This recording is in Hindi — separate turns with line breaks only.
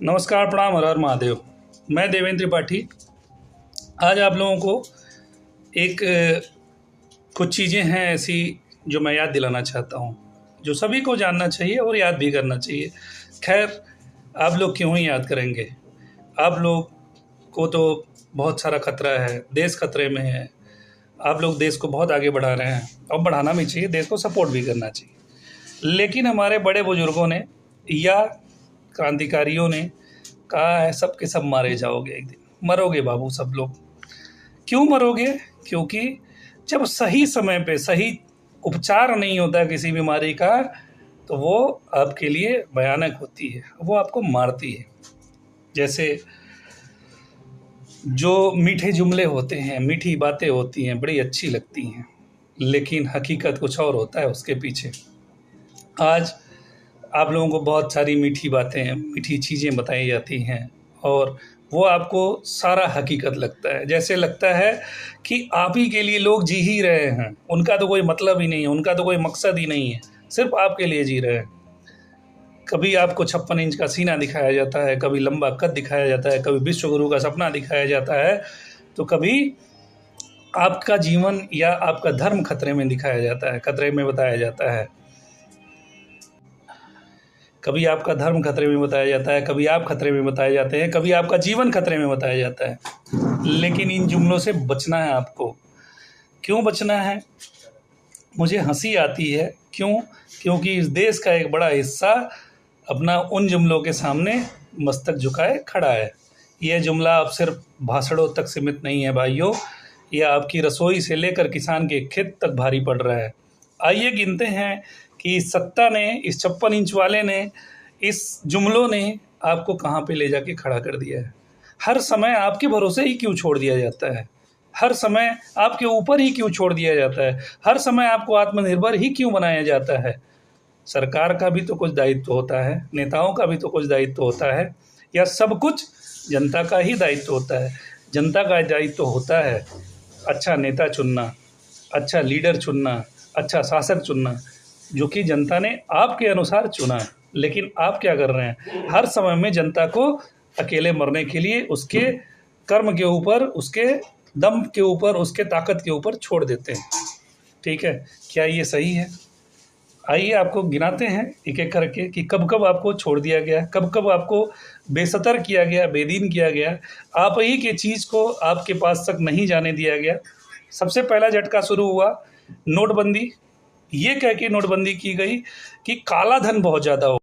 नमस्कार, प्रणाम, हर हर महादेव। मैं देवेंद्र त्रिपाठी। आज आप लोगों को एक कुछ चीज़ें हैं ऐसी जो मैं याद दिलाना चाहता हूँ, जो सभी को जानना चाहिए और याद भी करना चाहिए। खैर, आप लोग क्यों ही याद करेंगे। आप लोग को तो बहुत सारा खतरा है, देश खतरे में है। आप लोग देश को बहुत आगे बढ़ा रहे हैं और बढ़ाना भी चाहिए, देश को सपोर्ट भी करना चाहिए। लेकिन हमारे बड़े बुजुर्गों ने या क्रांतिकारियों ने कहा है सब के सब मारे जाओगे, एक दिन मरोगे बाबू सब लोग। क्यों मरोगे? क्योंकि जब सही समय पे सही उपचार नहीं होता किसी बीमारी का, तो वो आपके लिए भयानक होती है, वो आपको मारती है। जैसे जो मीठे जुमले होते हैं, मीठी बातें होती हैं, बड़ी अच्छी लगती हैं, लेकिन हकीकत कुछ और होता है उसके पीछे। आज आप लोगों को बहुत सारी मीठी बातें, मीठी चीज़ें बताई जाती हैं और वो आपको सारा हकीकत लगता है। जैसे लगता है कि आप ही के लिए लोग जी ही रहे हैं, उनका तो कोई मतलब ही नहीं है, उनका तो कोई मकसद ही नहीं है, सिर्फ आपके लिए जी रहे हैं। कभी आपको 56 इंच का सीना दिखाया जाता है, कभी लंबा कद दिखाया जाता है, कभी विश्वगुरु का सपना दिखाया जाता है, तो कभी आपका जीवन या आपका धर्म खतरे में दिखाया जाता है, खतरे में बताया जाता है। कभी आपका धर्म खतरे में बताया जाता है, कभी आप खतरे में बताए जाते हैं, कभी आपका जीवन खतरे में बताया जाता है। लेकिन इन जुमलों से बचना है आपको। क्यों बचना है? मुझे हंसी आती है। क्यों? क्योंकि इस देश का एक बड़ा हिस्सा अपना उन जुमलों के सामने मस्तक झुकाए खड़ा है। यह जुमला अब सिर्फ भाषणों तक सीमित नहीं है भाइयों, यह आपकी रसोई से लेकर किसान के खेत तक भारी पड़ रहा है। आइए गिनते हैं कि इस सत्ता ने, इस 56 इंच वाले ने, इस जुमलों ने आपको कहाँ पे ले जाके खड़ा कर दिया है। हर समय आपके भरोसे ही क्यों छोड़ दिया जाता है? हर समय आपके ऊपर ही क्यों छोड़ दिया जाता है? हर समय आपको आत्मनिर्भर ही क्यों बनाया जाता है? सरकार का भी तो कुछ दायित्व होता है, नेताओं का भी तो कुछ दायित्व होता है, या सब कुछ जनता का ही दायित्व होता है? जनता का दायित्व होता है अच्छा नेता चुनना, अच्छा लीडर चुनना, अच्छा शासक चुनना, जो कि जनता ने आपके अनुसार चुना है। लेकिन आप क्या कर रहे हैं? हर समय में जनता को अकेले मरने के लिए उसके कर्म के ऊपर, उसके दम के ऊपर, उसके ताकत के ऊपर छोड़ देते हैं। ठीक है, क्या ये सही है? आइए आपको गिनाते हैं एक एक करके कि कब कब आपको छोड़ दिया गया, कब कब आपको बेसतर किया गया, बेदीन किया गया, आप ही के चीज़ को आपके पास तक नहीं जाने दिया गया। सबसे पहला झटका शुरू हुआ नोटबंदी। ये कह के नोटबंदी की गई कि काला धन बहुत ज़्यादा हो